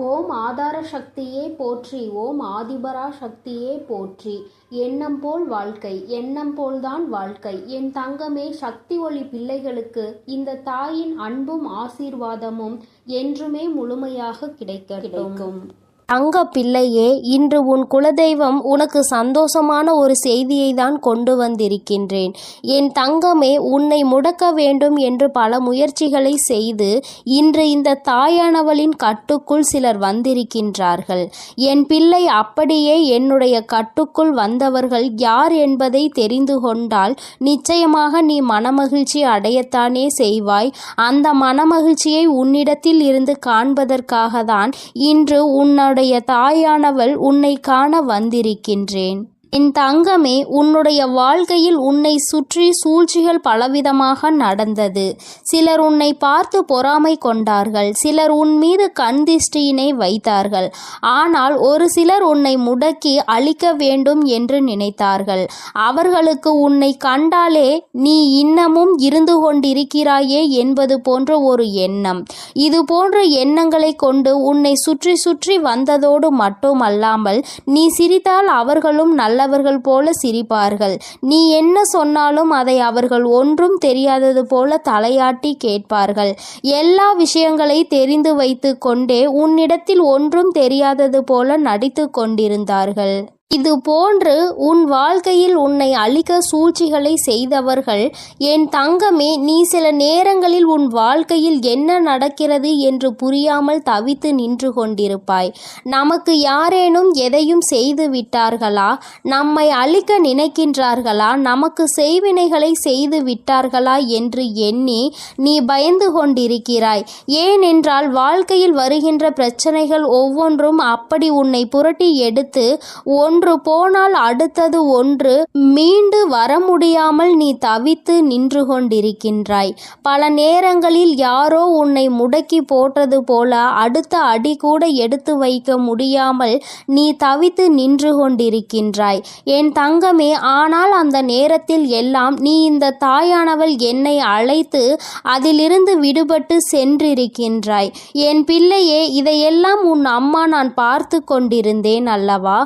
ஓம் ஆதார சக்தியே போற்றி, ஓம் ஆதிபரா சக்தியே போற்றி. எண்ணம் போல் வாழ்க்கை, எண்ணம் போல்தான் வாழ்க்கை. என் தங்கமே, சக்தி ஒளி பிள்ளைகளுக்கு இந்த தாயின் அன்பும் ஆசீர்வாதமும் என்றுமே முழுமையாக கிடைக்கும். தங்க பிள்ளையே, இன்று உன் குலதெய்வம் உனக்கு சந்தோஷமான ஒரு செய்தியை தான் கொண்டு வந்திருக்கின்றேன். என் தங்கமே, உன்னை முடக்க வேண்டும் என்று பல முயற்சிகளை செய்து இன்று இந்த தாயானவளின் கட்டுக்குள் சிலர் வந்திருக்கின்றார்கள். என் பிள்ளை, அப்படியே என்னுடைய கட்டுக்குள் வந்தவர்கள் யார் என்பதை தெரிந்து கொண்டால் நிச்சயமாக நீ மனமகிழ்ச்சி அடையத்தானே செய்வாய். அந்த மனமகிழ்ச்சியை உன்னிடத்தில் இருந்து காண்பதற்காக தான் இன்று உன்னுடைய தாயானவள் உன்னை காண வந்திருக்கின்றேன். என் தங்கமே, உன்னுடைய வாழ்க்கையில் உன்னை சுற்றி சூழ்ச்சிகள் பலவிதமாக நடந்தது. சிலர் உன்னை பார்த்து பொறாமை கொண்டார்கள், சிலர் உன் மீது கண் திருஷ்டியினை வைத்தார்கள். ஆனால் ஒரு சிலர் உன்னை முடக்கி அழிக்க வேண்டும் என்று நினைத்தார்கள். அவர்களுக்கு உன்னை கண்டாலே நீ இன்னமும் இருந்து கொண்டிருக்கிறாயே என்பது போன்ற ஒரு எண்ணம். இது போன்ற எண்ணங்களை கொண்டு உன்னை சுற்றி சுற்றி வந்ததோடு மட்டுமல்லாமல் நீ சிரித்தால் அவர்களும் நல்லவர்கள் போல சிரிப்பார்கள். நீ என்ன சொன்னாலும் அதை அவர்கள் ஒன்றும் தெரியாதது போல தலையாட்டி கேட்பார்கள். எல்லா விஷயங்களை தெரிந்து வைத்து கொண்டே உன்னிடத்தில் ஒன்றும் தெரியாதது போல நடித்து கொண்டிருந்தார்கள். இது போன்று உன் வாழ்க்கையில் உன்னை அழிக்க சூழ்ச்சிகளை செய்தவர்கள் என் தங்கமே, நீ சில நேரங்களில் உன் வாழ்க்கையில் என்ன நடக்கிறது என்று புரியாமல் தவித்து நின்று கொண்டிருப்பாய். நமக்கு யாரேனும் எதையும் செய்து விட்டார்களா, நம்மை அழிக்க நினைக்கின்றார்களா, நமக்கு செய்வினைகளை செய்து விட்டார்களா என்று எண்ணி நீ பயந்து கொண்டிருக்கிறாய். ஏனென்றால் வாழ்க்கையில் வருகின்ற பிரச்சனைகள் ஒவ்வொன்றும் அப்படி உன்னை புரட்டி எடுத்து ஒன்று போனால் அடுத்தது ஒன்று மீண்டு வர முடியாமல் நீ தவித்து நின்று கொண்டிருக்கின்றாய். பல நேரங்களில் யாரோ உன்னை முடக்கி போட்டது போல அடுத்த அடி கூட எடுத்து வைக்க முடியாமல் நீ தவித்து நின்று கொண்டிருக்கின்றாய் என் தங்கமே. ஆனால் அந்த நேரத்தில் எல்லாம் நீ இந்த தாயானவள் என்னை அழைத்து அதிலிருந்து விடுபட்டு சென்றிருக்கின்றாய். என் பிள்ளையே, இதையெல்லாம் உன் அம்மா நான் பார்த்து கொண்டிருந்தேன் அல்லவா?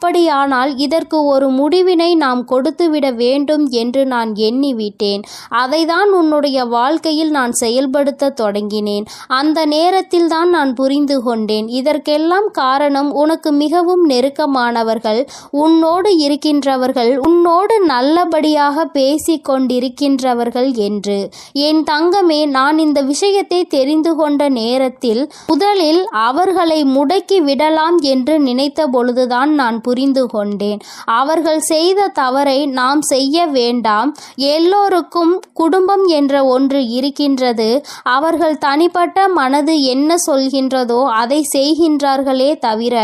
அப்படியானால் இதற்கு ஒரு முடிவினை நாம் கொடுத்துவிட வேண்டும் என்று நான் எண்ணிவிட்டேன். அதைதான் உன்னுடைய வாழ்க்கையில் நான் செயல்படுத்த தொடங்கினேன். அந்த நேரத்தில் தான் நான் புரிந்து கொண்டேன், இதற்கெல்லாம் காரணம் உனக்கு மிகவும் நெருக்கமானவர்கள், உன்னோடு இருக்கின்றவர்கள், உன்னோடு நல்லபடியாக பேசி கொண்டிருக்கின்றவர்கள் என்று. என் தங்கமே, நான் இந்த விஷயத்தை தெரிந்து கொண்ட நேரத்தில் முதலில் அவர்களை முடக்கி விடலாம் என்று நினைத்த பொழுதுதான் நான் புரிந்து கொண்டேன். அவர்கள் செய்த தவறை நாம் செய்ய வேண்டாம். எல்லோருக்கும் குடும்பம் என்ற ஒன்று இருக்கின்றது. அவர்கள் தனிப்பட்ட மனது என்ன சொல்கின்றதோ அதை செய்கின்றார்களே தவிர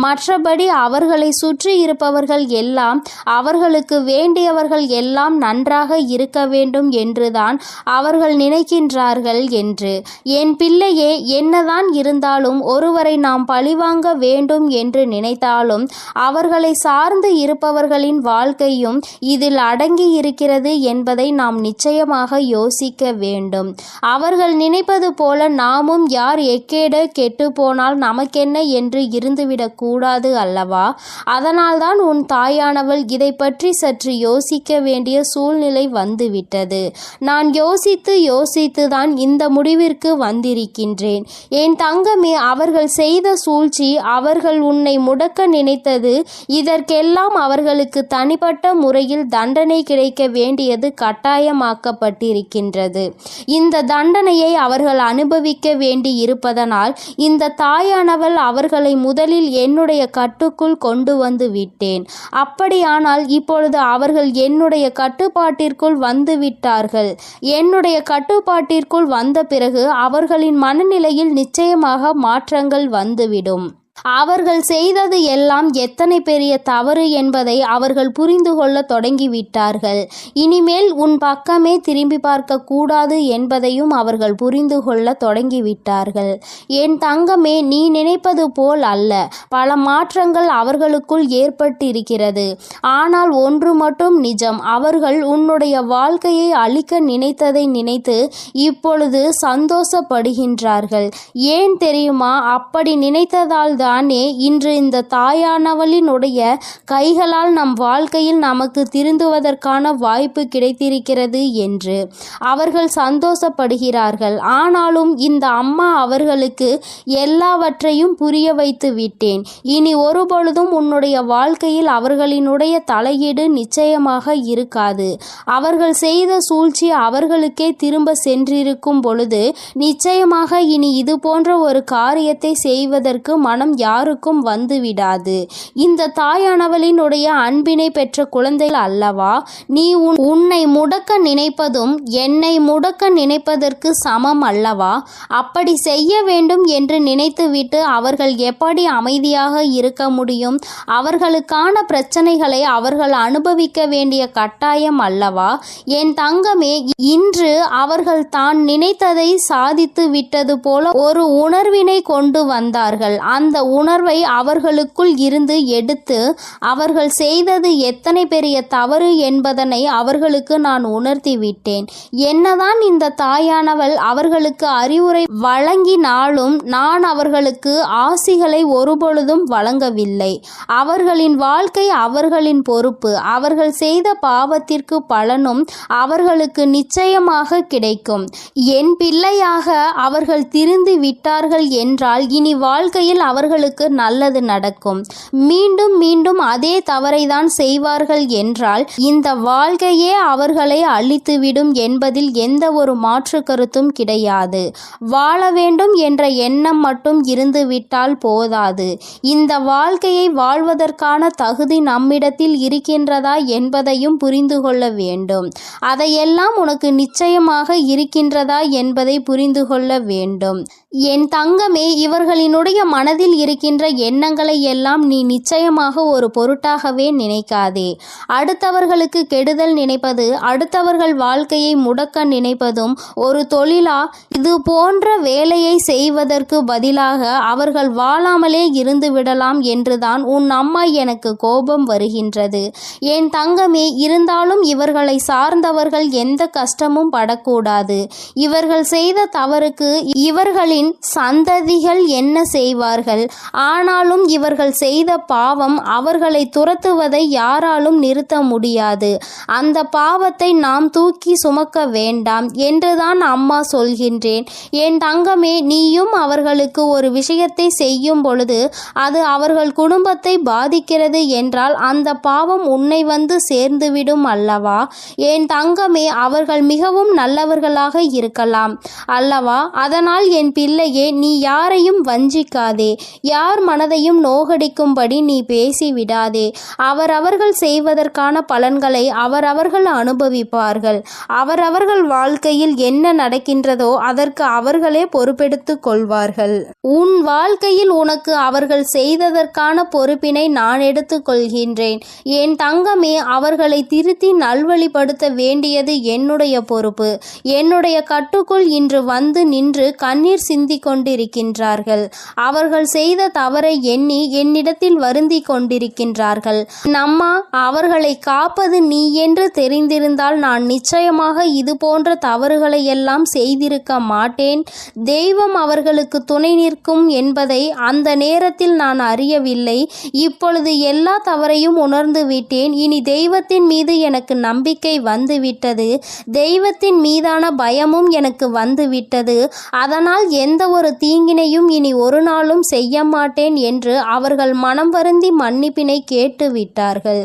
மற்றபடி அவர்களை சுற்றி இருப்பவர்கள் எல்லாம் அவர்களுக்கு வேண்டியவர்கள் எல்லாம் நன்றாக இருக்க வேண்டும் என்றுதான் அவர்கள் நினைக்கின்றார்கள் என்று. என் பிள்ளையே, என்னதான் இருந்தாலும் ஒருவரை நாம் பழிவாங்க வேண்டும் என்று நினைத்தாலும் அவர்களை சார்ந்து இருப்பவர்களின் வாழ்க்கையும் இதில் அடங்கி இருக்கிறது என்பதை நாம் நிச்சயமாக யோசிக்க வேண்டும். அவர்கள் நினைப்பது போல நாமும் யார் எக்கேட கெட்டு போனால் நமக்கென்ன என்று இருந்துவிடக் கூடாது அல்லவா? அதனால்தான் உன் தாயானவள் இதை பற்றி சற்று யோசிக்க வேண்டிய சூழ்நிலை வந்துவிட்டது. நான் யோசித்துதான் இந்த முடிவிற்கு வந்திருக்கின்றேன். என் தங்கமே, அவர்கள் செய்த சூழ்ச்சி, அவர்கள் உன்னை முடக்க நினைத்தது, இதற்கெல்லாம் அவர்களுக்கு தனிப்பட்ட முறையில் தண்டனை கிடைக்க வேண்டியது கட்டாயமாக்கப்பட்டிருக்கின்றது. இந்த தண்டனையை அவர்கள் அனுபவிக்க வேண்டி இருப்பதனால் இந்த தாயானவள் அவர்களை முதலில் என்னுடைய கட்டுக்குள் கொண்டு வந்து விட்டேன். அப்படியானால் இப்பொழுது அவர்கள் என்னுடைய கட்டுப்பாட்டிற்குள் வந்து விட்டார்கள். என்னுடைய கட்டுப்பாட்டிற்குள் வந்த பிறகு அவர்களின் மனநிலையில் நிச்சயமாக மாற்றங்கள் வந்துவிடும். அவர்கள் செய்தது எல்லாம் எத்தனை பெரிய தவறு என்பதை அவர்கள் புரிந்து கொள்ள தொடங்கிவிட்டார்கள். இனிமேல் உன் பக்கமே திரும்பி பார்க்க கூடாது என்பதையும் அவர்கள் புரிந்து கொள்ள தொடங்கிவிட்டார்கள். என் தங்கமே, நீ நினைப்பது போல் அல்ல. பல மாற்றங்கள் அவர்களுக்குள் ஏற்பட்டிருக்கிறது. ஆனால் ஒன்று மட்டும் நிஜம், அவர்கள் உன்னுடைய வாழ்க்கையை அழிக்க நினைத்ததை நினைத்து இப்பொழுது சந்தோஷப்படுகின்றார்கள். ஏன் தெரியுமா? அப்படி நினைத்ததால் தானே இன்று இந்த தாயானவளினுடைய கைகளால் நம் வாழ்க்கையில் நமக்கு திருந்துவதற்கான வாய்ப்பு கிடைத்திருக்கிறது என்று அவர்கள் சந்தோஷப்படுகிறார்கள். ஆனாலும் இந்த அம்மா அவர்களுக்கு எல்லாவற்றையும் புரிய வைத்து விட்டேன். இனி ஒருபொழுதும் உன்னுடைய வாழ்க்கையில் அவர்களினுடைய தலையீடு நிச்சயமாக இருக்காது. அவர்கள் செய்த சூழ்ச்சி அவர்களுக்கே திரும்ப சென்றிருக்கும் பொழுது நிச்சயமாக இனி இது போன்ற ஒரு காரியத்தை செய்வதற்கு மனம் யாருக்கும் வந்துவிடாது. இந்த தாயானவளினுடைய அன்பினை பெற்ற குழந்தைகள் அல்லவா? நீ உன்னை முடக்க நினைப்பதும் என்னை முடக்க நினைப்பதற்கு சமம் அல்லவா? அப்படி செய்ய வேண்டும் என்று நினைத்துவிட்டு அவர்கள் எப்படி அமைதியாக இருக்க முடியும்? அவர்களுக்கான பிரச்சனைகளை அவர்கள் அனுபவிக்க வேண்டிய கட்டாயம் அல்லவா? என் தங்கமே, இன்று அவர்கள் தான் நினைத்ததை சாதித்து விட்டது போல ஒரு உணர்வினை கொண்டு வந்தார்கள். அந்த உணர்வை அவர்களுக்குள் இருந்து எடுத்து அவர்கள் செய்தது எத்தனை பெரிய தவறு என்பதனை அவர்களுக்கு நான் உணர்த்தி விட்டேன். என்னதான் இந்த தாயானவள் அவர்களுக்கு அறிவுரை வழங்கினாலும் நான் அவர்களுக்கு ஆசிகளை ஒருபொழுதும் வழங்கவில்லை. அவர்களின் வாழ்க்கை அவர்களின் பொறுப்பு. அவர்கள் செய்த பாவத்திற்கு பலனும் அவர்களுக்கு நிச்சயமாக கிடைக்கும். என் பிள்ளையாக அவர்கள் திருந்து விட்டார்கள் என்றால் இனி வாழ்க்கையில் அவர்களுக்கு நல்லது நடக்கும். மீண்டும் மீண்டும் அதே தவறை தான் செய்வார்கள் என்றால் இந்த வாழ்க்கையே அவர்களை அழித்துவிடும் என்பதில் எந்த ஒரு மாற்று கருத்தும் கிடையாது. வாழ வேண்டும் என்ற எண்ணம் மட்டும் இருந்துவிட்டால் போதாது. இந்த வாழ்க்கையை வாழ்வதற்கான தகுதி நம்மிடத்தில் இருக்கின்றதா என்பதையும் புரிந்து கொள்ள வேண்டும். அதையெல்லாம் உனக்கு நிச்சயமாக இருக்கின்றதா என்பதை புரிந்து கொள்ள வேண்டும். என் தங்கமே, இவர்களினுடைய மனதில் இருக்கின்ற எண்ணங்களை எல்லாம் நீ நிச்சயமாக ஒரு பொருட்டாகவே நினைக்காதே. அடுத்தவர்களுக்கு கெடுதல் நினைப்பது, அடுத்தவர்கள் வாழ்க்கையை முடக்க நினைப்பதும் ஒரு தொழிலா? இது போன்ற வேலையை செய்வதற்கு பதிலாக அவர்கள் வாழாமலே இருந்து விடலாம் என்றுதான் உன் அம்மா எனக்கு கோபம் வருகின்றது. என் தங்கமே, இருந்தாலும் இவர்களை சார்ந்தவர்கள் எந்த கஷ்டமும் படக்கூடாது. இவர்கள் செய்த தவறுக்கு இவர்களின் சந்ததிகள் என்ன செய்வார்கள்? ஆனாலும் இவர்கள் செய்த பாவம் அவர்களை துரத்துவதை யாராலும் நிறுத்த முடியாது. அந்த பாவத்தை நாம் தூக்கி சுமக்க வேண்டாம் என்றுதான் அம்மா சொல்கின்றேன். என் தங்கமே, நீயும் அவர்களுக்கு ஒரு விஷயத்தை செய்யும் பொழுது அது அவர்கள் குடும்பத்தை பாதிக்கிறது என்றால் அந்த பாவம் உன்னை வந்து சேர்ந்துவிடும் அல்லவா? என் தங்கமே, அவர்கள் மிகவும் நல்லவர்களாக இருக்கலாம் அல்லவா? அதனால் என் பிள்ளையே, நீ யாரையும் வஞ்சிக்காதே. யார் மனதையும் நோகடிக்கும்படி நீ பேசிவிடாதே. அவரவர்கள் செய்வதற்கான பலன்களை அவரவர்கள் அனுபவிப்பார்கள். அவரவர்கள் வாழ்க்கையில் என்ன நடக்கின்றதோ அதற்கு அவர்களே பொறுப்பெடுத்துக் கொள்வார்கள். உன் வாழ்க்கையில் உனக்கு அவர்கள் செய்ததற்கான பொறுப்பினை நான் எடுத்துக் கொள்கின்றேன். என் தங்கமே, அவர்களை திருத்தி நல்வழிப்படுத்த வேண்டியது என்னுடைய பொறுப்பு. என்னுடைய கட்டுக்குள் இன்று வந்து நின்று கண்ணீர் சிந்தி கொண்டிருக்கின்றார்கள். அவர்கள் செய்த தவறை எண்ணி என்னிடத்தில் வருந்தி கொண்டிருக்கின்றார்கள். நம்மா, அவர்களை காப்பது நீ என்று தெரிந்திருந்தால் நான் நிச்சயமாக இது போன்ற தவறுகளை எல்லாம் செய்திருக்க மாட்டேன். தெய்வம் அவர்களுக்கு துணை நிற்கும் என்பதை அந்த நேரத்தில் நான் அறியவில்லை. இப்பொழுது எல்லா தவறையும் உணர்ந்து விட்டேன். இனி தெய்வத்தின் மீது எனக்கு நம்பிக்கை வந்துவிட்டது. தெய்வத்தின் மீதான பயமும் எனக்கு வந்துவிட்டது. அதனால் எந்த ஒரு தீங்கினையும் இனி ஒரு நாளும் செய்ய மாட்டேன் என்று அவர்கள் மனம் வருந்தி மன்னிப்பினை கேட்டு விட்டார்கள்.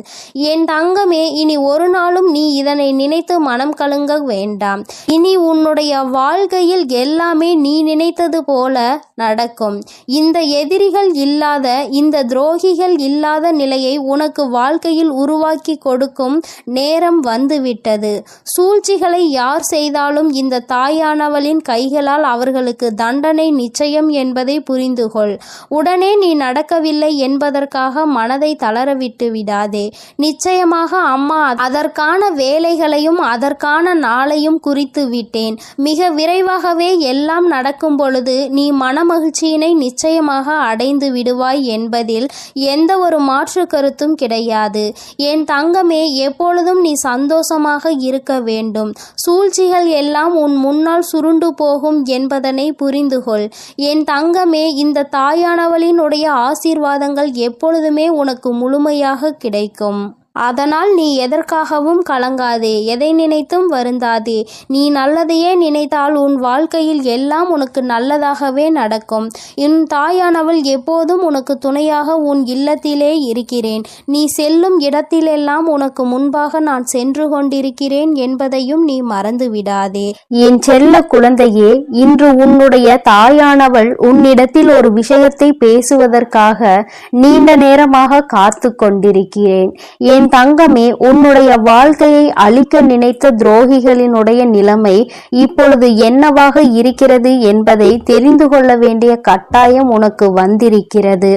என் தங்கமே, இனி ஒரு நாளும் நீ இதனை நினைத்து மனம் கலங்க வேண்டாம். இனி உன்னுடைய வாழ்க்கையில் எல்லாமே நீ நினைத்தது போல நடக்கும். இந்த எதிரிகள் இல்லாத, இந்த துரோகிகள் இல்லாத நிலையை உனக்கு வாழ்க்கையில் உருவாக்கி கொடுக்கும் நேரம் வந்துவிட்டது. சூழ்ச்சிகளை யார் செய்தாலும் இந்த தாயானவளின் கைகளால் அவர்களுக்கு தண்டனை நிச்சயம் என்பதை புரிந்து கொள். உடனே நீ நடக்கவில்லை என்பதற்காக மனதை தளரவிட்டு விடாதே. நிச்சயமாக அம்மா அதற்கான வேலைகளையும் அதற்கான நாளையும் குறித்து விட்டேன். மிக விரைவாகவே எல்லாம் நடக்கும் பொழுது நீ மனமகிழ்ச்சியினை நிச்சயமாக அடைந்து விடுவாய் என்பதில் எந்த ஒரு மாற்று கருத்தும் கிடையாது. என் தங்கமே, எப்பொழுதும் நீ சந்தோஷமாக இருக்க வேண்டும். சூழ்ச்சிகள் எல்லாம் உன் முன்னால் சுருண்டு போகும் என்பதனை புரிந்து கொள். என் தங்கமே, இந்த தாயானவளினுடைய ஆசீர்வாதங்கள் எப்பொழுதுமே உனக்கு முழுமையாக கிடைக்கும். அதனால் நீ எதற்காகவும் கலங்காதே, எதை நினைத்தும் வருந்தாதே. நீ நல்லதையே நினைத்தால் உன் வாழ்க்கையில் எல்லாம் உனக்கு நல்லதாகவே நடக்கும். என் தாயானவள் எப்போதும் உனக்கு துணையாக உன் இல்லத்திலே இருக்கிறேன். நீ செல்லும் இடத்திலெல்லாம் உனக்கு முன்பாக நான் சென்று கொண்டிருக்கிறேன் என்பதையும் நீ மறந்து விடாதே. என் செல்ல குழந்தையே, இன்று உன்னுடைய தாயானவள் உன்னிடத்தில் ஒரு விஷயத்தை பேசுவதற்காக நீண்ட நேரமாக காத்து கொண்டிருக்கிறேன். என் தங்கமே, உன்னுடைய வாழ்க்கையை அழிக்க நினைத்த துரோகிகளினுடைய நிலைமை இப்பொழுது என்னவாக இருக்கிறது என்பதை தெரிந்து கொள்ள வேண்டிய கட்டாயம் உனக்கு வந்திருக்கிறது.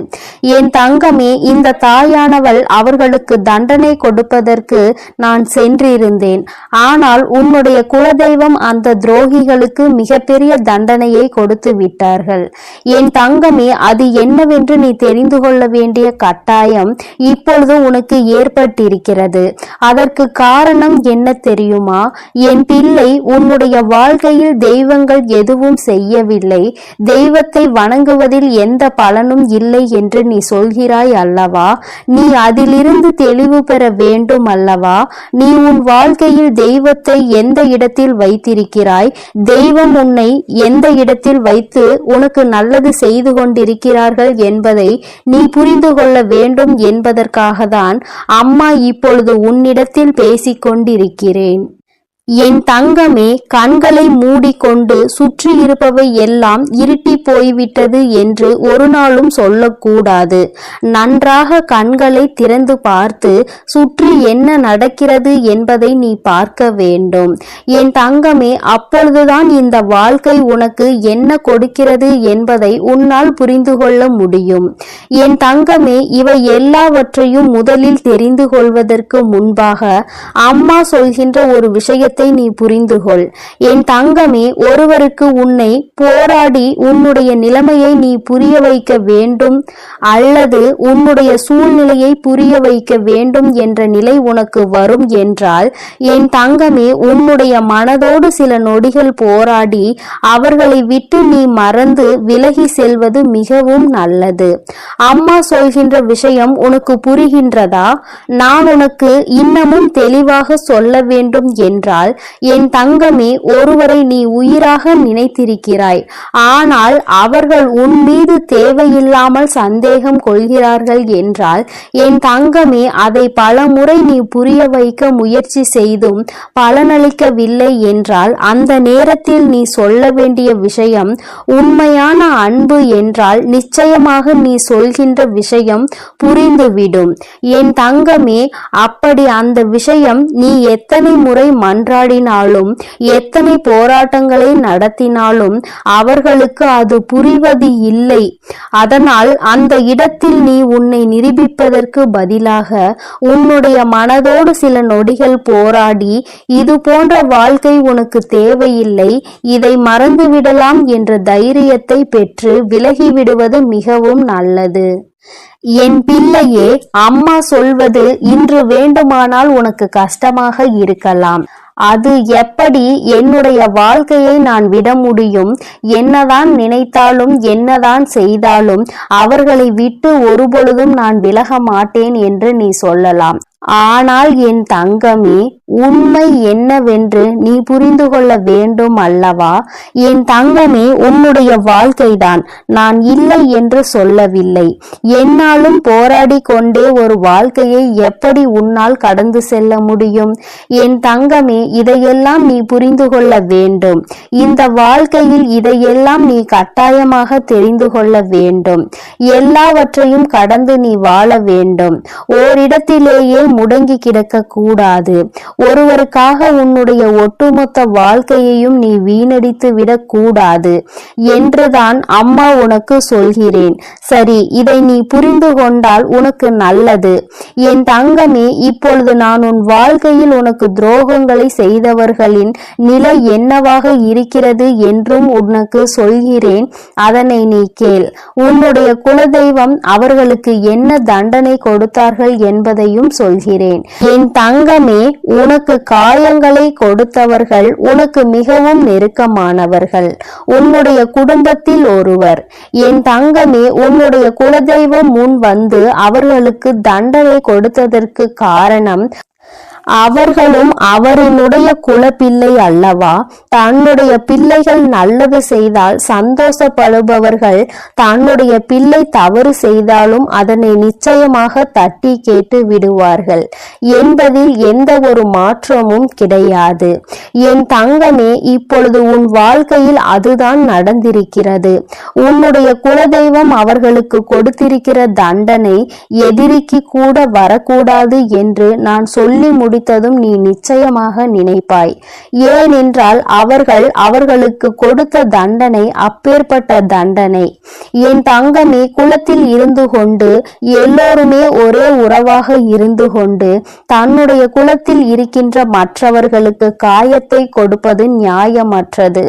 என் தங்கமே, இந்த தாயானவள் அவர்களுக்கு தண்டனை கொடுப்பதற்கு நான் சென்றிருந்தேன். ஆனால் உன்னுடைய குலதெய்வம் அந்த துரோகிகளுக்கு மிகப்பெரிய தண்டனையை கொடுத்து விட்டார்கள். என் தங்கமே, அது என்னவென்று நீ தெரிந்து கொள்ள வேண்டிய கட்டாயம் இப்பொழுது உனக்கு இருக்கிறது. அதற்கு காரணம் என்ன தெரியுமா? என் பிள்ளை, உன்னுடைய வாழ்க்கையில் தெய்வங்கள் எதுவும் செய்யவில்லை, தெய்வத்தை வணங்குவதில் எந்த பலனும் இல்லை என்று நீ சொல்கிறாய் அல்லவா? நீ அதிலிருந்து தெளிவு பெற வேண்டும் அல்லவா? நீ உன் வாழ்க்கையில் தெய்வத்தை எந்த இடத்தில் வைத்திருக்கிறாய்? தெய்வம் உன்னை எந்த இடத்தில் வைத்து உனக்கு நல்லது செய்து கொண்டிருக்கிறார்கள் என்பதை நீ புரிந்து கொள்ள வேண்டும் என்பதற்காக தான் அம்மா இப்பொழுது உன்னிடத்தில் பேசிக் கொண்டிருக்கிறேன். என் தங்கமே, கண்களை மூடிக்கொண்டு சுற்றி இருப்பவை எல்லாம் இருட்டி போய்விட்டது என்று ஒரு நாளும் சொல்லக்கூடாது. நன்றாக கண்களை திறந்து பார்த்து சுற்றி என்ன நடக்கிறது என்பதை நீ பார்க்க வேண்டும். என் தங்கமே, அப்பொழுதுதான் இந்த வாழ்க்கை உனக்கு என்ன கொடுக்கிறது என்பதை உன்னால் புரிந்து கொள்ள முடியும். என் தங்கமே, இவை எல்லாவற்றையும் முதலில் தெரிந்து கொள்வதற்கு முன்பாக அம்மா சொல்கின்ற ஒரு விஷயத்தை நீ புரிந்து கொள். என் தங்கமே, ஒருவருக்கு உன்னை போராடி உன்னுடைய நிலைமையை நீ புரிய வைக்க வேண்டும் அல்லது உன்னுடைய சூழ்நிலையை புரிய வைக்க வேண்டும் என்ற நிலை உனக்கு வரும் என்றால், என் தங்கமே, உன்னுடைய மனதோடு சில நொடிகள் போராடி அவர்களை விட்டு நீ மறந்து விலகி செல்வது மிகவும் நல்லது. அம்மா சொல்கின்ற விஷயம் உனக்கு புரிகின்றதா? நான் உனக்கு இன்னமும் தெளிவாக சொல்ல வேண்டும் என்றால், என் தங்கமே, ஒருவரை நீ உயிராக நினைத்திருக்கிறாய். ஆனால் அவர்கள் உன் மீது தேவையில்லாமல் சந்தேகம் கொள்கிறார்கள் என்றால், என் தங்கமே, அதை பல முறை நீ புரிய வைக்க முயற்சி செய்தும் பலனளிக்கவில்லை என்றால், அந்த நேரத்தில் நீ சொல்ல வேண்டிய விஷயம் உண்மையான அன்பு என்றால் நிச்சயமாக நீ சொல்கின்ற விஷயம் புரிந்துவிடும். என் தங்கமே, அப்படி அந்த விஷயம் நீ எத்தனை முறை மன்றாடினாலும் எத்தனை போராட்டங்களை நடத்தினாலும் அவர்களுக்கு அது புரிவது இல்லை. அதனால் அந்த இடத்தில் நீ உன்னை நிரூபிப்பதற்கு பதிலாக உன்னுடைய மனதோடு சில நொடிகள் போராடி, இது போன்ற வாழ்க்கை உனக்கு தேவையில்லை, இதை மறந்துவிடலாம் என்ற தைரியத்தை பெற்று விலகிவிடுவது மிகவும் நல்லது. என் பிள்ளையே, அம்மா சொல்வது இன்று வேண்டுமானால் உனக்கு கஷ்டமாக இருக்கலாம். அது எப்படி என்னுடைய வாழ்க்கையை நான் விட முடியும்? என்னதான் நினைத்தாலும் என்னதான் செய்தாலும் அவர்களை விட்டு ஒருபொழுதும் நான் விலக மாட்டேன் என்று நீ சொல்லலாம். ஆனால் என் தங்கமே, உண்மை என்னவென்று நீ புரிந்து கொள்ள வேண்டும் அல்லவா? என் தங்கமே, உன்னுடைய வாழ்க்கைதான், நான் இல்லை என்று சொல்லவில்லை. என்னாலும் போராடி கொண்டே ஒரு வாழ்க்கையை எப்படி உன்னால் கடந்து செல்ல முடியும்? என் தங்கமே, இதையெல்லாம் நீ புரிந்து கொள்ள வேண்டும். இந்த வாழ்க்கையில் இதையெல்லாம் நீ கட்டாயமாக தெரிந்து கொள்ள வேண்டும். எல்லாவற்றையும் கடந்து நீ வாழ வேண்டும். ஓரிடத்திலேயே முடங்கி கிடக்க கூடாது. ஒருவருக்காக உன்னுடைய ஒட்டுமொத்த வாழ்க்கையையும் நீ வீணடித்து விடக் கூடாது என்றுதான் அம்மா உனக்கு சொல்கிறேன். சரி, இதை நீ புரிந்து கொண்டால் உனக்கு நல்லது. என் தங்கமே, இப்பொழுது நான் உன் வாழ்க்கையில் உனக்கு துரோகங்களை செய்தவர்களின் நிலை என்னவாக இருக்கிறது என்றும் உனக்கு சொல்கிறேன். அதனை நீ கேள். உன்னுடைய குலதெய்வம் அவர்களுக்கு என்ன தண்டனை கொடுத்தார்கள் என்பதையும் சொல்கிறேன். என் தங்கமே, உனக்கு காயங்களை கொடுத்தவர்கள் உனக்கு மிகவும் நெருக்கமானவர்கள், உன்னுடைய குடும்பத்தில் ஒருவர். என் தங்கமே, உன்னுடைய குலதெய்வம் முன் வந்து அவர்களுக்கு தண்டனை கொடுத்ததற்கு காரணம் அவர்களும் அவரினுடைய குலப்பிள்ளை அல்லவா? தன்னுடைய பிள்ளைகள் நல்லது செய்தால் சந்தோஷப்படுபவர்கள் தன்னுடைய பிள்ளை தவறு செய்தாலும் அதனை நிச்சயமாக தட்டி கேட்டு விடுவார்கள் என்பதில் எந்த ஒரு மாற்றமும் கிடையாது. என் தங்கமே, இப்பொழுது உன் வாழ்க்கையில் அதுதான் நடந்திருக்கிறது. உன்னுடைய குலதெய்வம் அவர்களுக்கு கொடுத்திருக்கிற தண்டனை எதிரிக்கு கூட வரக்கூடாது என்று நான் சொல்லி முடித்ததும் நீ நிச்சயமாக நினைப்பாய். ஏனென்றால் அவர்களுக்கு கொடுத்த தண்டனை அப்பேற்பட்ட தண்டனை. என் தங்கமே, குலத்தில் இருந்து கொண்டு எல்லோருமே ஒரே உறவாக இருந்து கொண்டு தன்னுடைய குலத்தில் இருக்கின்ற மற்றவர்களுக்கு காயத்தை கொடுப்பது நியாயமற்றது.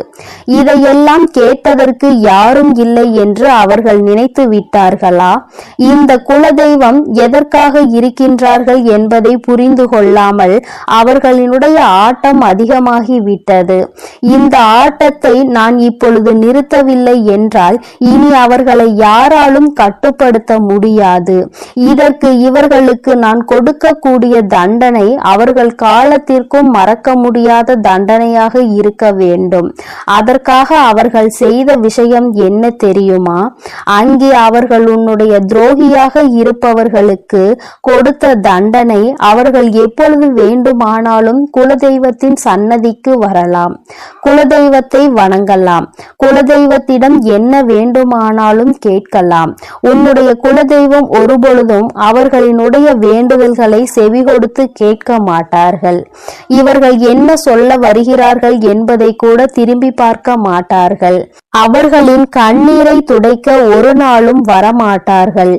இதையெல்லாம் கேட்பதற்கு யாரும் இல்லை என்று அவர்கள் நினைத்து விட்டார்களா? இந்த குலதெய்வம் எதற்காக இருக்கின்றார்கள் என்பதை புரிந்து கொள்ளாமல் அவர்களினுடைய ஆட்டம் அதிகமாகி விட்டது. இந்த ஆட்டத்தை நான் இப்பொழுது நிறுத்தவில்லை என்றால் இனி அவர்களை யாராலும் கட்டுப்படுத்த முடியாது. இதற்கு இவர்களுக்கு நான் கொடுக்கக்கூடிய தண்டனை அவர்கள் காலத்திற்கும் மறக்க முடியாத தண்டனையாக இருக்க வேண்டும். அதற்காக அவர்கள் செய்த விஷயம் என்ன தெரியுமா? அங்கே அவர்கள் உன்னுடைய துரோகியாக இருப்பவர்களுக்கு கொடுத்த தண்டனை அவர்கள் எப்பொழுது வேண்டுமானாலும் குலதெய்வத்தின் சன்னதிக்கு வரலாம், குலதெய்வத்தை வணங்கலாம், குலதெய்வத்திடம் என்ன வேண்டுமானாலும் கேட்கலாம். உன்னுடைய குலதெய்வம் ஒருபொழுதும் அவர்களினுடைய வேண்டுதல்களை செவி கொடுத்து கேட்க மாட்டார்கள். இவர்கள் என்ன சொல்ல வருகிறார்கள் என்பதை கூட திரும்பி பார்க்க மாட்டார்கள். அவர்களின் கண்ணீரை துடைக்க ஒரு நாளும் வரமாட்டார்கள்.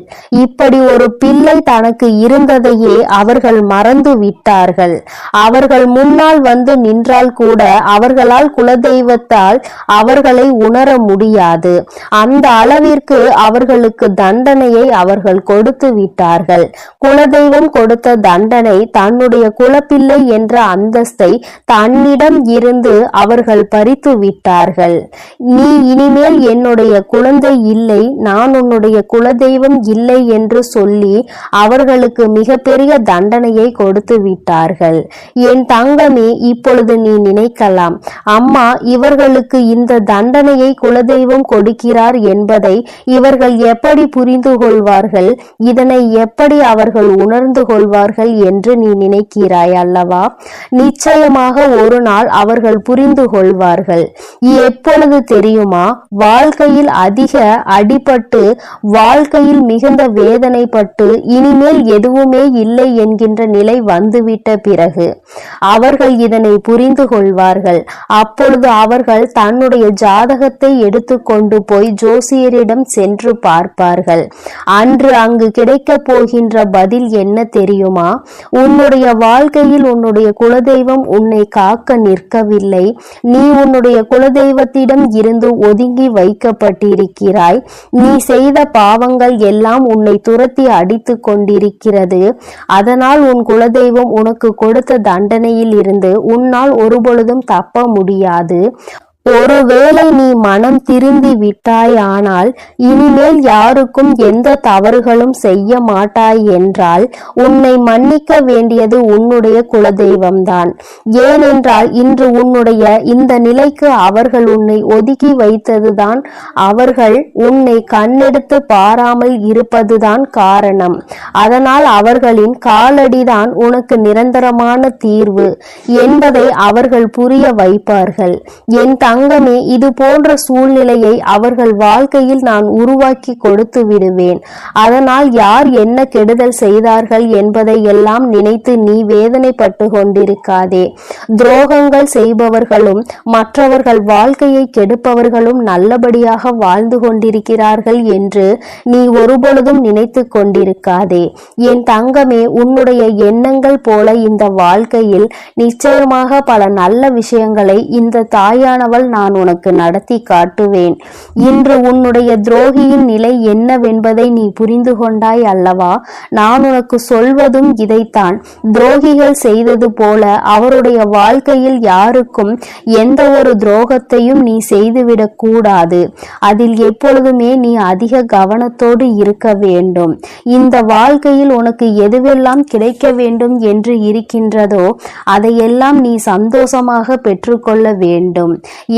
இப்படி ஒரு பிள்ளை தனக்கு இருந்ததையே அவர்கள் மறந்து விட்டார்கள். அவர்கள் முன்னால் வந்து நின்றால் கூட அவர்களால் குலதெய்வத்தால் அவர்களை உணர முடியாது. அந்த அளவிற்கு அவர்களுக்கு தண்டனையை அவர்கள் கொடுத்து விட்டார்கள். குலதெய்வம் கொடுத்த தண்டனை தன்னுடைய குலப்பிள்ளை என்ற அந்தஸ்தை தன்னிடம் இருந்து அவர்கள் பறித்து விட்டார்கள். நீ இனிமேல் என்னுடைய குழந்தை இல்லை, நான் உன்னுடைய குலதெய்வம் இல்லை என்று சொல்லி அவர்களுக்கு மிகப்பெரிய தண்டனையை கொடுத்து விட்டார்கள். என் தங்கமே, இப்பொழுது நீ நினைக்கலாம், அம்மா இவர்களுக்கு இந்த தண்டனையை குலதெய்வம் கொடுக்கிறார் என்பதை இவர்கள் எப்படி புரிந்து கொள்வார்கள், இதனை எப்படி அவர்கள் உணர்ந்து கொள்வார்கள் என்று நீ நினைக்கிறாய் அல்லவா? நிச்சயமாக ஒரு நாள் அவர்கள் புரிந்து கொள்வார்கள். எப்பொழுது தெரியுமா? வாழ்க்கையில் அதிக அடிபட்டு வாழ்க்கையில் மிகுந்த வேதனைப்பட்டு இனிமேல் எதுவுமே இல்லை என்கின்ற நிலை வந்துவிட்ட பிறகு அவர்கள் இதனை புரிந்து கொள்வார்கள். அப்பொழுது அவர்கள் தன்னுடைய ஜாதகத்தை எடுத்துக்கொண்டு போய் ஜோசியரிடம் சென்று பார்ப்பார்கள். அன்று அங்கு கிடைக்க போகின்ற பதில் என்ன தெரியுமா? உன்னுடைய வாழ்க்கையில் உன்னுடைய குலதெய்வம் உன்னை காக்க நிற்கவில்லை. நீ உன்னுடைய குலதெய்வத்திடம் இருந்து ஒதுங்கி வைக்கப்பட்டிருக்கிறாய். நீ செய்த பாவங்கள் எல்லாம் உன்னை துரத்தி அடித்து கொண்டிருக்கிறது. அதனால் உன் குலதெய்வம் உனக்கு கொடுத்த தண்டனையில் இருந்து உன்னால் ஒருபொழுதும் தப்ப முடியாது. ஒருவேளை நீ மனம் திருந்தி விட்டாயானால் இனிமேல் யாருக்கும் எந்த தவறுகளும் செய்ய மாட்டாய் என்றால் உன்னை மன்னிக்க வேண்டியது உன்னுடைய குலதெய்வம்தான். ஏனென்றால் இன்று உன்னுடைய இந்த நிலைக்கு அவர்கள் உன்னை ஒதுக்கி வைத்ததுதான், அவர்கள் உன்னை கண்ணெடுத்து பாராமல் இருப்பதுதான் காரணம். அதனால் அவர்களின் காலடிதான் உனக்கு நிரந்தரமான தீர்வு என்பதை அவர்கள் புரிய வைப்பார்கள். என் தங்கமே, இது போன்ற சூழ்நிலையை அவர்கள் வாழ்க்கையில் நான் உருவாக்கி கொடுத்து விடுவேன். அதனால் யார் என்ன கெடுதல் செய்தார்கள் என்பதை எல்லாம் நினைத்து நீ வேதனைப்பட்டு கொண்டிருக்காதே. துரோகங்கள் செய்பவர்களும் மற்றவர்கள் வாழ்க்கையை கெடுப்பவர்களும் நல்லபடியாக வாழ்ந்து கொண்டிருக்கிறார்கள் என்று நீ ஒருபொழுதும் நினைத்து கொண்டிருக்காதே. என் தங்கமே, உன்னுடைய எண்ணங்கள் போல இந்த வாழ்க்கையில் நிச்சயமாக பல நல்ல விஷயங்களை இந்த தாயானவள் நான் உனக்கு நடத்தி காட்டுவேன். இன்று உன்னுடைய துரோகியின் நிலை என்னவென்பதை நீ புரிந்து கொண்டாய் அல்லவா? நான் உனக்கு சொல்வதும் இதைத்தான். துரோகிகள் செய்தது போல அவருடைய வாழ்க்கையில் யாருக்கும் எந்த ஒரு துரோகத்தையும் நீ செய்துவிடக் கூடாது. அதில் எப்பொழுதுமே நீ அதிக கவனத்தோடு இருக்க வேண்டும். இந்த வாழ்க்கையில் உனக்கு எதுவெல்லாம் கிடைக்க வேண்டும் என்று இருக்கின்றதோ அதையெல்லாம் நீ சந்தோஷமாக பெற்றுக்கொள்ள வேண்டும்.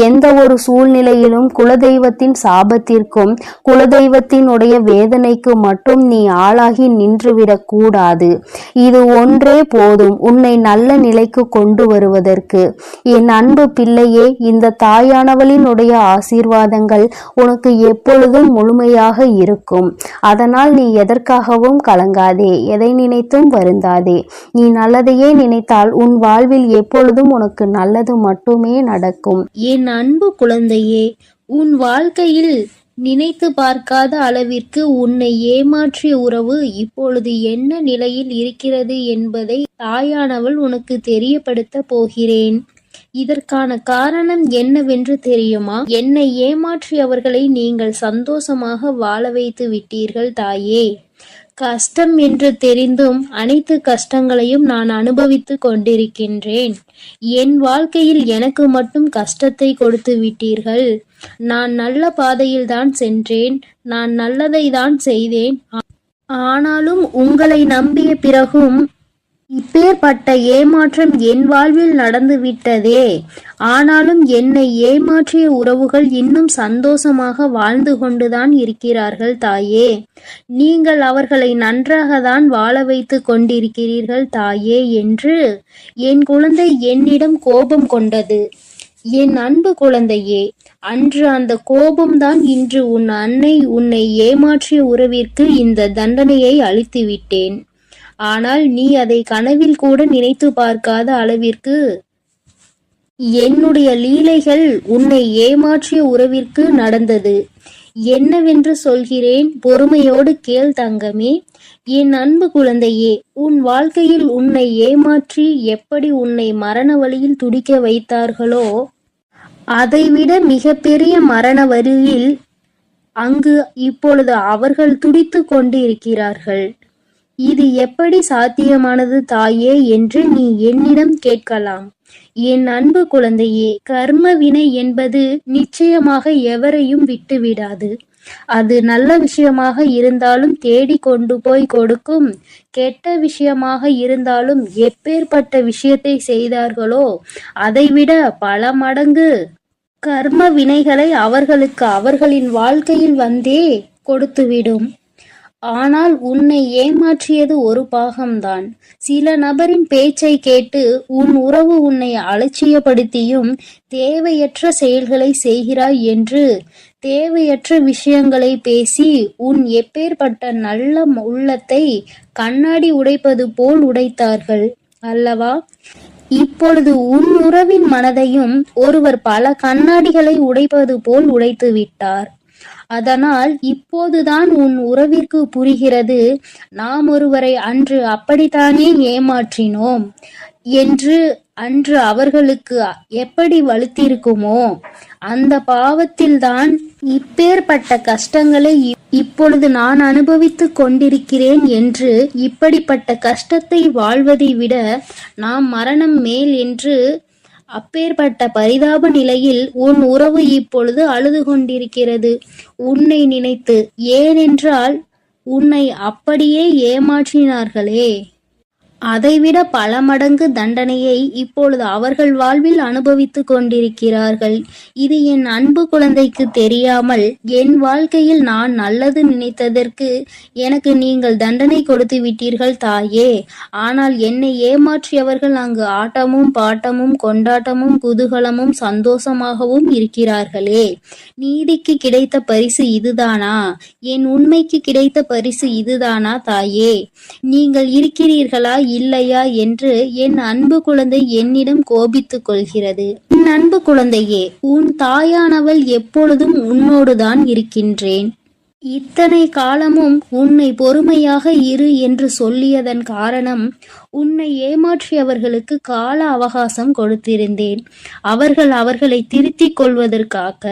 எந்த ஒரு சூழ்நிலையிலும் குலதெய்வத்தின் சாபத்திற்கும் குலதெய்வத்தினுடைய வேதனைக்கு மட்டும் நீ ஆளாகி நின்றுவிடக் கூடாது. இது ஒன்றே போதும் உன்னை நல்ல நிலைக்கு கொண்டு வருவதற்கு. என் அன்பு பிள்ளையே, இந்த தாயானவளினுடைய ஆசீர்வாதங்கள் உனக்கு எப்பொழுதும் முழுமையாக இருக்கும். அதனால் நீ எதற்காகவும் கலங்காதே, எதை நினைத்தும் வருந்தாதே. நீ நல்லதையே நினைத்தால் உன் வாழ்வில் எப்பொழுதும் உனக்கு நல்லது மட்டுமே நடக்கும். என் அன்பு குழந்தையே, உன் வாழ்க்கையில் நினைத்து பார்க்காத அளவிற்கு உன்னை ஏமாற்றிய உறவு இப்பொழுது என்ன நிலையில் இருக்கிறது என்பதை தாயானவள் உனக்கு தெரியப்படுத்த போகிறேன். இதற்கான காரணம் என்னவென்று தெரியுமா? என்னை ஏமாற்றியவர்களை நீங்கள் சந்தோஷமாக வாழ வைத்து விட்டீர்கள் தாயே. கஷ்டம் என்று தெரிந்தும் அனைத்து கஷ்டங்களையும் நான் அனுபவித்து கொண்டிருக்கின்றேன். என் வாழ்க்கையில் எனக்கு மட்டும் கஷ்டத்தை கொடுத்து விட்டீர்கள். நான் நல்ல பாதையில் தான் சென்றேன், நான் நல்லதை தான் செய்தேன். ஆனாலும் உங்களை நம்பிய பிறகும் இப்பேற்பட்ட ஏமாற்றம் என் வாழ்வில் நடந்து விட்டதே. ஆனாலும் என்னை ஏமாற்றிய உறவுகள் இன்னும் சந்தோஷமாக வாழ்ந்து கொண்டுதான் இருக்கிறார்கள் தாயே. நீங்கள் அவர்களை நன்றாக தான் வாழ வைத்து கொண்டிருக்கிறீர்கள் தாயே என்று என் குழந்தை என்னிடம் கோபம் கொண்டது. என் அன்பு குழந்தையே, அன்று அந்த கோபம்தான் இன்று உன் அன்னை உன்னை ஏமாற்றிய உறவிற்கு இந்த தண்டனையை அளித்து விட்டேன். ஆனால் நீ அதை கனவில் கூட நினைத்து பார்க்காத அளவிற்கு என்னுடைய லீலைகள் உன்னை ஏமாற்றிய உறவிற்கு நடந்தது. என்னவென்று சொல்கிறேன், பொறுமையோடு கேள் தங்கமே. என் அன்பு குழந்தையே, உன் வாழ்க்கையில் உன்னை ஏமாற்றி எப்படி உன்னை மரண வழியில் துடிக்க வைத்தார்களோ அதைவிட மிகப்பெரிய மரண வழியில் அங்கு இப்பொழுது அவர்கள் துடித்து கொண்டு இருக்கிறார்கள். இது எப்படி சாத்தியமானது தாயே என்று நீ என்னிடம் கேட்கலாம். என் அன்பு குழந்தையே, கர்ம வினை என்பது நிச்சயமாக எவரையும் விட்டுவிடாது. அது நல்ல விஷயமாக இருந்தாலும் தேடி கொண்டு போய் கொடுக்கும், கெட்ட விஷயமாக இருந்தாலும் எப்பேற்பட்ட விஷயத்தை செய்தார்களோ அதைவிட பல மடங்கு கர்ம வினைகளை அவர்களுக்கு அவர்களின் வாழ்க்கையில் வந்தே கொடுத்துவிடும். ஆனால் உன்னை ஏமாற்றியது ஒரு பாகம்தான். சில நபரின் பேச்சை கேட்டு உன் உறவு உன்னை அலட்சியப்படுத்தியும் தேவையற்ற செயல்களை செய்கிறாய் என்று தேவையற்ற விஷயங்களை பேசி உன் எப்பேற்பட்ட நல்ல உள்ளத்தை கண்ணாடி உடைப்பது போல் உடைத்தார்கள் அல்லவா? இப்பொழுது உன் உறவின் மனதையும் ஒருவர் பல கண்ணாடிகளை உடைப்பது போல் உடைத்து விட்டார். அதனால் இப்போதுதான் உன் உறவிற்கு புரிகிறது, நாம் ஒருவரை அன்று அப்படித்தானே ஏமாற்றினோம் என்று. அன்று அவர்களுக்கு எப்படி வலுத்திருக்குமோ அந்த பாவத்தில்தான் இப்பேற்பட்ட கஷ்டங்களை இப்பொழுது நான் அனுபவித்துக் கொண்டிருக்கிறேன் என்று. இப்படிப்பட்ட கஷ்டத்தை வாழ்வதை விட நாம் மரணம் மேல் என்று அப்பேற்பட்ட பரிதாப நிலையில் உன் உறவு இப்பொழுது அழுது கொண்டிருக்கிறது உன்னை நினைத்து. ஏனென்றால் உன்னை அப்படியே ஏமாற்றினார்களே. அதைவிட பல மடங்கு தண்டனையை இப்பொழுது அவர்கள் வாழ்வில் அனுபவித்துக் கொண்டிருக்கிறார்கள். இது என் அன்பு குழந்தைக்கு தெரியாமல் என் வாழ்க்கையில் நான் நல்லது நினைத்ததற்கு எனக்கு நீங்கள் தண்டனை கொடுத்து விட்டீர்கள் தாயே. ஆனால் என்னை ஏமாற்றியவர்கள் அங்கு ஆட்டமும் பாட்டமும் கொண்டாட்டமும் குதூகலமும் சந்தோஷமாகவும் இருக்கிறார்களே. நீதிக்கு கிடைத்த பரிசு இதுதானா? என் உண்மைக்கு கிடைத்த பரிசு இதுதானா தாயே? நீங்கள் இருக்கிறீர்களா இல்லையா என்று என் அன்பு குழந்தை என்னிடம் கோபித்துக் கொள்கிறது. என் அன்பு குழந்தையே, உன் தாயானவள் எப்பொழுதும் உன்னோடுதான் இருக்கின்றேன். இத்தனை காலமும் உன்னை பொறுமையாக இரு என்று சொல்லியதன் காரணம், உன்னை ஏமாற்றியவர்களுக்கு கால அவகாசம் கொடுத்திருந்தேன், அவர்களை திருத்திக் கொள்வதற்காக.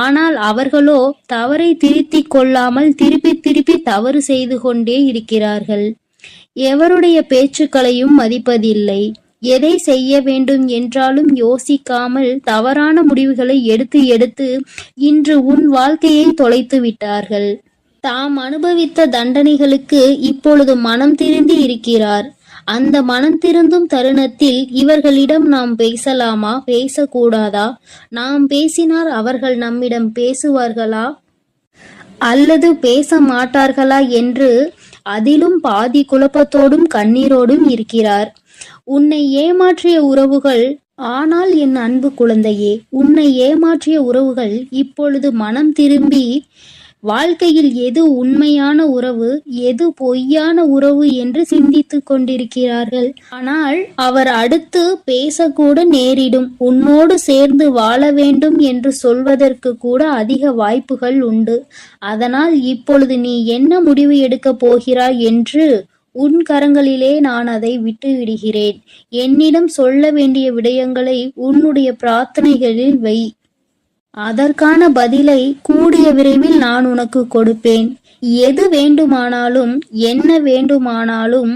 ஆனால் அவர்களோ தவறை திருத்திக் கொள்ளாமல் திருப்பி திருப்பி தவறு செய்து கொண்டே இருக்கிறார்கள். எவருடைய பேச்சுக்களையும் மதிப்பதில்லை. எதை செய்ய வேண்டும் என்றாலும் யோசிக்காமல் தவறான முடிவுகளை எடுத்து எடுத்து இன்று உன் வாழ்க்கையை தொலைத்து விட்டார்கள். தாம் அனுபவித்த தண்டனைகளுக்கு இப்பொழுது மனம் திருந்தி இருக்கிறார். அந்த மனம் திருந்தும் தருணத்தில் இவர்களிடம் நாம் பேசலாமா, பேசக்கூடாதா? நாம் பேசினால் அவர்கள் நம்மிடம் பேசுவார்களா அல்லது பேச மாட்டார்களா என்று அதிலும் பாதி குழப்பத்தோடும் கண்ணீரோடும் இருக்கிறார். உன்னை ஏமாற்றிய உறவுகள், ஆனால் என் அன்பு குழந்தையே, உன்னை ஏமாற்றிய உறவுகள் இப்பொழுது மனம் திரும்பி வாழ்க்கையில் எது உண்மையான உறவு, எது பொய்யான உறவு என்று சிந்தித்துக் கொண்டிருக்கிறார்கள். ஆனால் அவர் அடுத்து பேசக்கூட நேரிடும். உன்னோடு சேர்ந்து வாழ வேண்டும் என்று சொல்வதற்கு கூட அதிக வாய்ப்புகள் உண்டு. அதனால் இப்பொழுது நீ என்ன முடிவு எடுக்கப் போகிறாய் என்று உன் கரங்களிலே நான் அதை விட்டு விடுகிறேன். என்னிடம் சொல்ல வேண்டிய விடயங்களை உன்னுடைய பிரார்த்தனைகளில் வை. அதற்கான பதிலை கூடிய விரைவில் நான் உனக்கு கொடுப்பேன். எது வேண்டுமானாலும் என்ன வேண்டுமானாலும்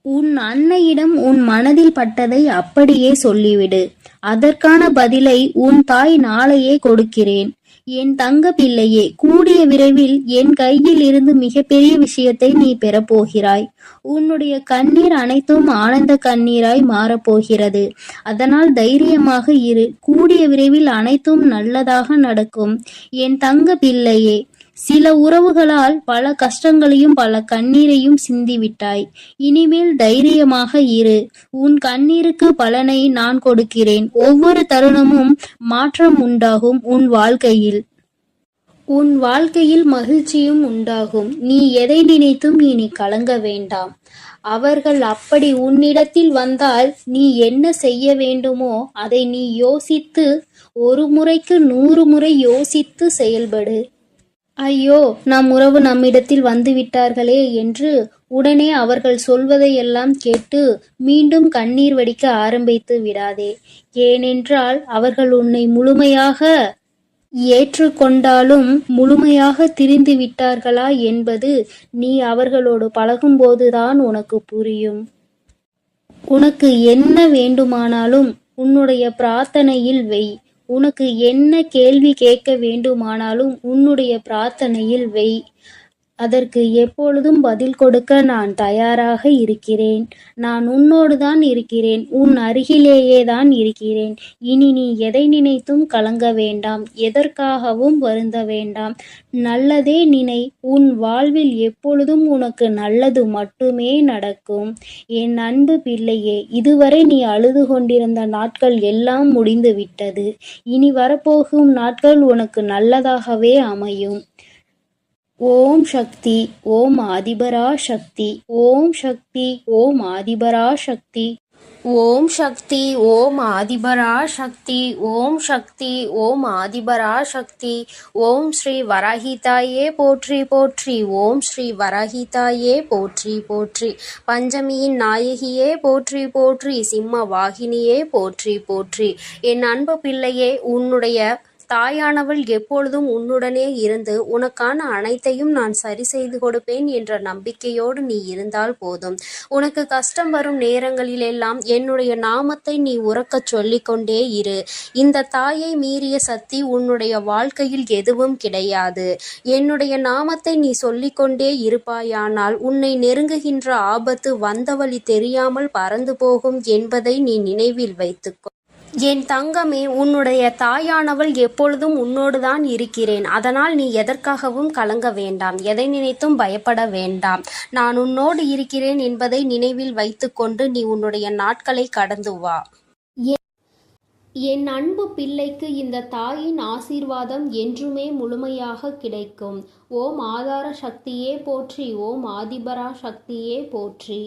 உன் அன்னையிடம் உன் மனதில் பட்டதை அப்படியே சொல்லிவிடு. அதற்கான பதிலை உன் தாய் நாளையே கொடுக்கிறேன். என் தங்க பிள்ளையே, கூடிய விரைவில் என் கையில் இருந்து மிகப்பெரிய விஷயத்தை நீ பெறப்போகிறாய். உன்னுடைய கண்ணீர் அனைத்தும் ஆனந்த கண்ணீராய் மாறப்போகிறது. அதனால் தைரியமாக இரு. கூடிய விரைவில் அனைத்தும் நல்லதாக நடக்கும். என் தங்க பிள்ளையே, சில உறவுகளால் பல கஷ்டங்களையும் பல கண்ணீரையும் சிந்திவிட்டாய். இனிமேல் தைரியமாக இரு. உன் கண்ணீருக்கு பலனை நான் கொடுக்கிறேன். ஒவ்வொரு தருணமும் மாற்றம் உண்டாகும். உன் வாழ்க்கையில் மகிழ்ச்சியும் உண்டாகும். நீ எதை நினைத்தும் இனி கலங்க வேண்டாம். அவர்கள் அப்படி உன்னிடத்தில் வந்தால் நீ என்ன செய்ய வேண்டுமோ அதை நீ யோசித்து, ஒரு முறைக்கு 100 முறை யோசித்து செயல்படு. ஐயோ, நம் உறவு நம்மிடத்தில் வந்து விட்டார்களே என்று உடனே அவர்கள் சொல்வதையெல்லாம் கேட்டு மீண்டும் கண்ணீர் வடிக்க ஆரம்பித்து விடாதே. ஏனென்றால் அவர்கள் உன்னை முழுமையாக ஏற்றுக்கொண்டாலும் முழுமையாக திரிந்து விட்டார்களா என்பது நீ அவர்களோடு பழகும்போதுதான் உனக்கு புரியும். உனக்கு என்ன வேண்டுமானாலும் உன்னுடைய பிரார்த்தனையில் வை. உனக்கு என்ன கேள்வி கேட்க வேண்டுமானாலும் உன்னுடைய பிரார்த்தனையில் வை. அதற்கு எப்பொழுதும் பதில் கொடுக்க நான் தயாராக இருக்கிறேன். நான் உன்னோடு தான் இருக்கிறேன். உன் அருகிலேயே தான் இருக்கிறேன். இனி நீ எதை நினைத்தும் கலங்க வேண்டாம். எதற்காகவும் வருந்த வேண்டாம். நல்லதே நினை. உன் வாழ்வில் எப்பொழுதும் உனக்கு நல்லது மட்டுமே நடக்கும். என் அன்பு பிள்ளையே, இதுவரை நீ அழுது கொண்டிருந்த நாட்கள் எல்லாம் முடிந்து விட்டது. இனி வரப்போகும் நாட்கள் உனக்கு நல்லதாகவே அமையும். ஓம் சக்தி, ஓம் ஆதிபரா சக்தி, ஓம் சக்தி, ஓம் ஆதிபரா சக்தி, ஓம் சக்தி, ஓம் ஆதிபரா சக்தி, ஓம் சக்தி, ஓம் ஆதிபரா சக்தி. ஓம் ஸ்ரீ வராஹிதாயே போற்றி போற்றி, ஓம் ஸ்ரீ வராஹிதாயே போற்றி போற்றி. பஞ்சமியின் நாயகியே போற்றி போற்றி, சிம்ம வாகினியே போற்றி போற்றி. என் அன்பு பிள்ளையே, உன்னுடைய தாயானவள் எப்பொழுதும் உன்னுடனே இருந்து உனக்கான அனைத்தையும் நான் சரி செய்து கொடுப்பேன் என்ற நம்பிக்கையோடு நீ இருந்தால் போதும். உனக்கு கஷ்டம் வரும் நேரங்களிலெல்லாம் என்னுடைய நாமத்தை நீ உரக்கச் சொல்லிக்கொண்டே இரு. இந்த தாயை மீறிய சக்தி உன்னுடைய வாழ்க்கையில் எதுவும் கிடையாது. என்னுடைய நாமத்தை நீ சொல்லிக்கொண்டே இருப்பாயானால் உன்னை நெருங்குகின்ற ஆபத்து வந்த வழி தெரியாமல் பறந்து போகும் என்பதை நீ நினைவில் வைத்துக்கோ. என் தங்கமே, உன்னுடைய தாயானவள் எப்பொழுதும் உன்னோடுதான் இருக்கிறேன். அதனால் நீ எதற்காகவும் கலங்க வேண்டாம், எதை நினைத்தும் பயப்பட வேண்டாம். நான் உன்னோடு இருக்கிறேன் என்பதை நினைவில் வைத்துக்கொண்டு நீ உன்னுடைய நாட்களை கடந்து வா. என் அன்பு பிள்ளைக்கு இந்த தாயின் ஆசீர்வாதம் என்றுமே முழுமையாக கிடைக்கும். ஓம் ஆதார சக்தியே போற்றி, ஓம் ஆதிபரா சக்தியே போற்றி.